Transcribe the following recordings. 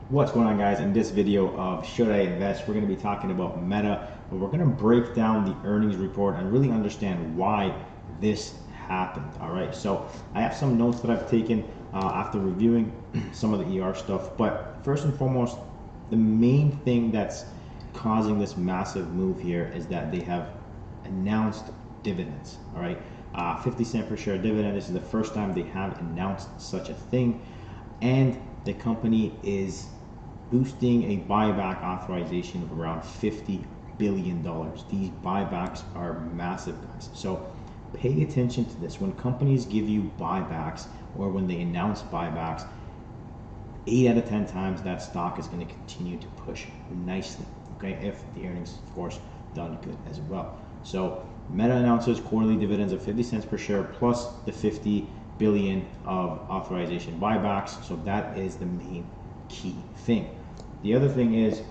What's going on, guys? In this video of Should I Invest, we're going to be talking about Meta, but we're going to break down the earnings report and really understand why this happened. All right, so I have some notes that I've taken after reviewing some of the ER stuff, but first and foremost, the main thing that's causing this massive move here is that they have announced dividends. All right, 50 cent per share dividend. This is the first time they have announced such a thing, and the company is boosting a buyback authorization of around $50 billion. These buybacks are massive, guys. So pay attention to this. When companies give you buybacks or when they announce buybacks, 8 out of 10 times that stock is going to continue to push nicely, okay, if the earnings, of course, done good as well. So Meta announces quarterly dividends of 50 cents per share plus the 50 billion of authorization buybacks. So that is the main key thing. The other thing is,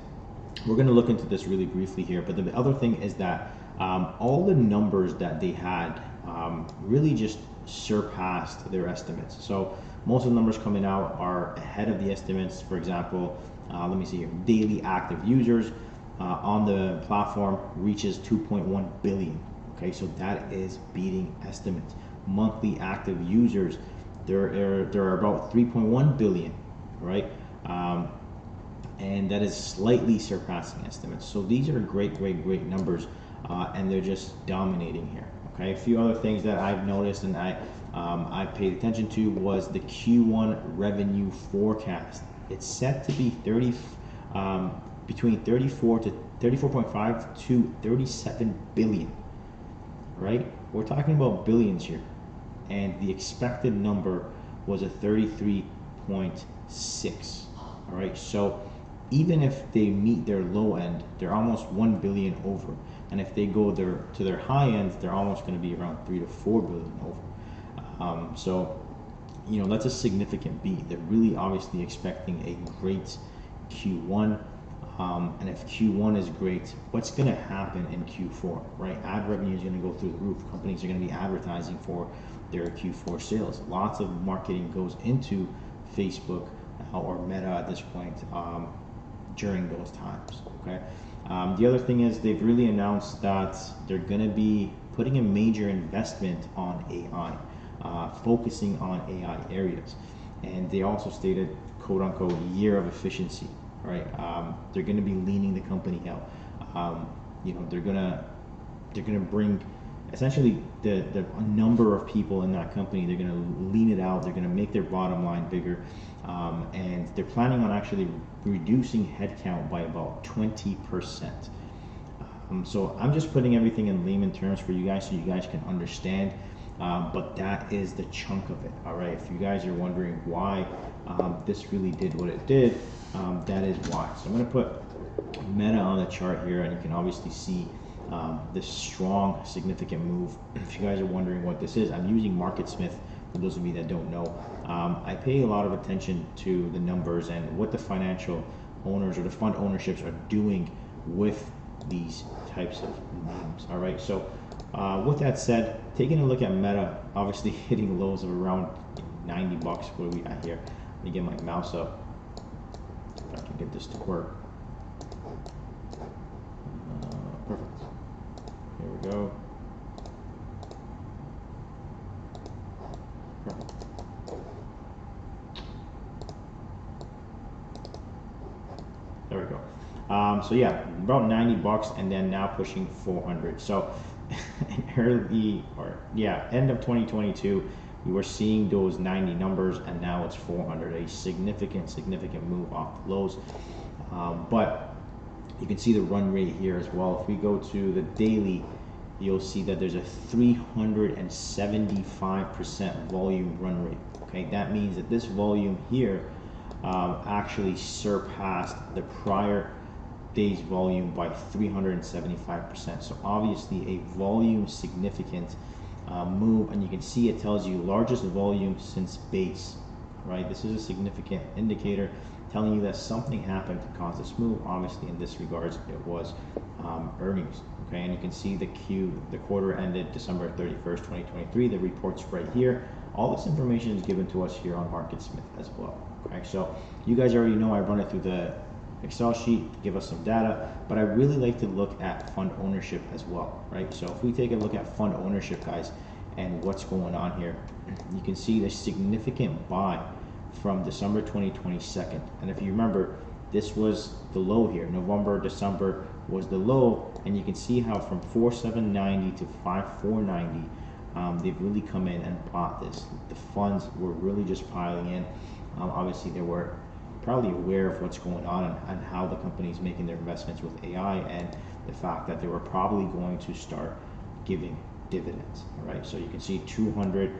we're going to look into this really briefly here, but the other thing is that all the numbers that they had really just surpassed their estimates. So most of the numbers coming out are ahead of the estimates. For example, let me see here, daily active users on the platform reaches 2.1 billion. Okay, so that is beating estimates. Monthly active users, there are about 3.1 billion, right? And that is slightly surpassing estimates. So these are great numbers, and they're just dominating here. Okay, a few other things that I've noticed and I paid attention to was the Q1 revenue forecast. It's set to be between 34.5 to 37 billion. Right? We're talking about billions here, and the expected number was a 33.6. All right, so even if they meet their low end, they're almost 1 billion over, and if they go to their high end, they're almost going to be around 3 to 4 billion over. So you know, that's a significant beat. They're really obviously expecting a great Q1. And if Q1 is great, what's going to happen in Q4, right? Ad revenue is going to go through the roof. Companies are going to be advertising for their Q4 sales. Lots of marketing goes into Facebook or Meta at this point during those times, okay? The other thing is they've really announced that they're going to be putting a major investment on AI, focusing on AI areas. And they also stated, quote unquote, year of efficiency. Right, they're going to be leaning the company out. You know, they're gonna bring essentially the number of people in that company. They're going to lean it out. They're going to make their bottom line bigger, and they're planning on actually reducing headcount by about 20%. So I'm just putting everything in layman terms for you guys so you guys can understand. But that is the chunk of it. All right. If you guys are wondering why this really did what it did, that is why. So I'm going to put Meta on the chart here, and you can obviously see this strong, significant move. If you guys are wondering what this is, I'm using MARKETSMITH. For those of you that don't know, I pay a lot of attention to the numbers and what the financial owners or the fund ownerships are doing with these types of names. All right. So with that said, taking a look at Meta, obviously hitting lows of around 90 bucks. What do we got here? Let me get my mouse up. If I can get this to work. Perfect. Here we go. Perfect. There we go. So yeah, about 90 bucks, and then now pushing 400. So end of 2022, we were seeing those 90 numbers, and now it's 400, a significant move off the lows. But you can see the run rate here as well. If we go to the daily, you'll see that there's a 375% volume run rate. Okay, that means that this volume here actually surpassed the prior day's volume by 375%. So obviously a volume significant move, and you can see it tells you largest volume since base, right? This is a significant indicator telling you that something happened to cause this move. Obviously in this regards, it was earnings. Okay, and you can see the quarter ended December 31st, 2023. The report's right here. All this information is given to us here on MARKETSMITH as well. Okay, so you guys already know I run it through the Excel sheet to give us some data, but I really like to look at fund ownership as well, right? So if we take a look at fund ownership, guys, and what's going on here, you can see the significant buy from December 2022. And if you remember, this was the low here. November, December was the low, and you can see how from 4,790 to 5,490, they've really come in and bought this. The funds were really just piling in. Obviously, they were probably aware of what's going on and how the company is making their investments with AI, and the fact that they were probably going to start giving dividends. All right, so you can see 203%,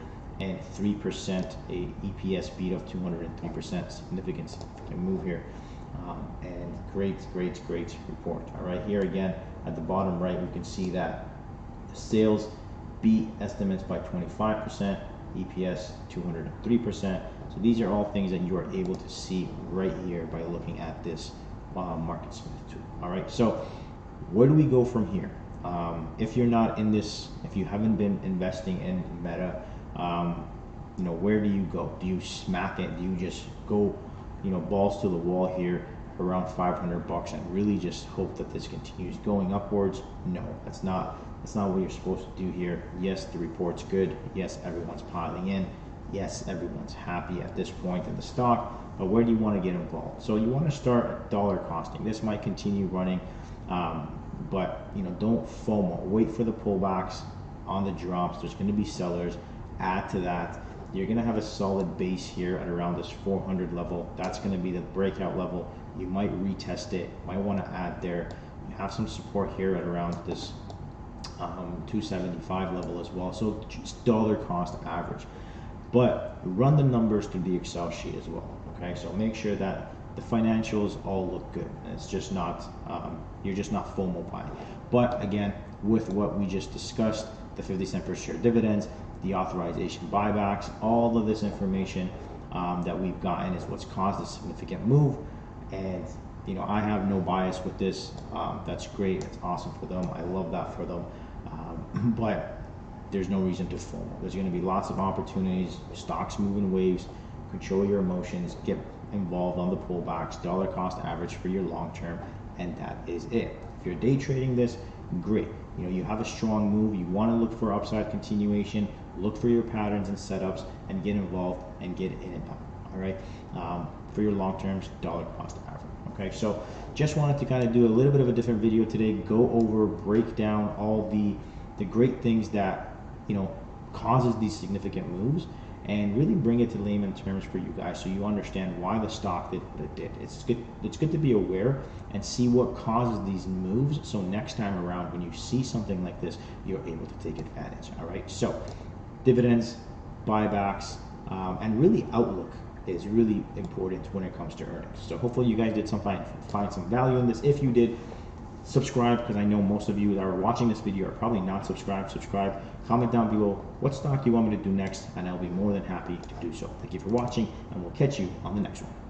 a EPS beat of 203%, significant move here, and great report. All right, here again at the bottom right, we can see that the sales beat estimates by 25%, EPS 203%. So these are all things that you are able to see right here by looking at this MARKETSMITH tool. All right, so where do we go from here? If you're not in this, if you haven't been investing in Meta, you know, where do you go? Do you smack it? Do you just go, you know, balls to the wall here around 500 bucks and really just hope that this continues going upwards? No, that's not what you're supposed to do here. Yes, the report's good. Yes, everyone's piling in. Yes, everyone's happy at this point in the stock, but where do you want to get involved? So you want to start at dollar costing. This might continue running, but you know, don't FOMO. Wait for the pullbacks on the drops. There's going to be sellers. Add to that. You're going to have a solid base here at around this 400 level. That's going to be the breakout level. You might retest it. Might want to add there. You have some support here at around this 275 level as well. So just dollar cost average. But run the numbers through the Excel sheet as well. Okay, so make sure that the financials all look good. It's just not, you're just not FOMO buying. But again, with what we just discussed, the 50 cent per share dividends, the authorization buybacks, all of this information that we've gotten is what's caused a significant move. And you know, I have no bias with this. That's great. It's awesome for them. I love that for them. But there's no reason to FOMO. There's going to be lots of opportunities. Stocks move in waves. Control your emotions. Get involved on the pullbacks. Dollar cost average for your long term, and that is it. If you're day trading this, great. You know, you have a strong move. You want to look for upside continuation. Look for your patterns and setups, and get involved and get in and out. All right. For your long terms, dollar cost average. Okay. So just wanted to kind of do a little bit of a different video today. Go over, break down all the great things that, you know, causes these significant moves, and really bring it to layman terms for you guys, so you understand why the stock did what it did. It's good to be aware and see what causes these moves, so next time around when you see something like this, you're able to take advantage. All right, so dividends, buybacks, and really outlook is really important when it comes to earnings. So hopefully you guys did find some value in this. If you did, subscribe, because I know most of you that are watching this video are probably not subscribed. Subscribe. Comment down below what stock you want me to do next, and I'll be more than happy to do so. Thank you for watching, and we'll catch you on the next one.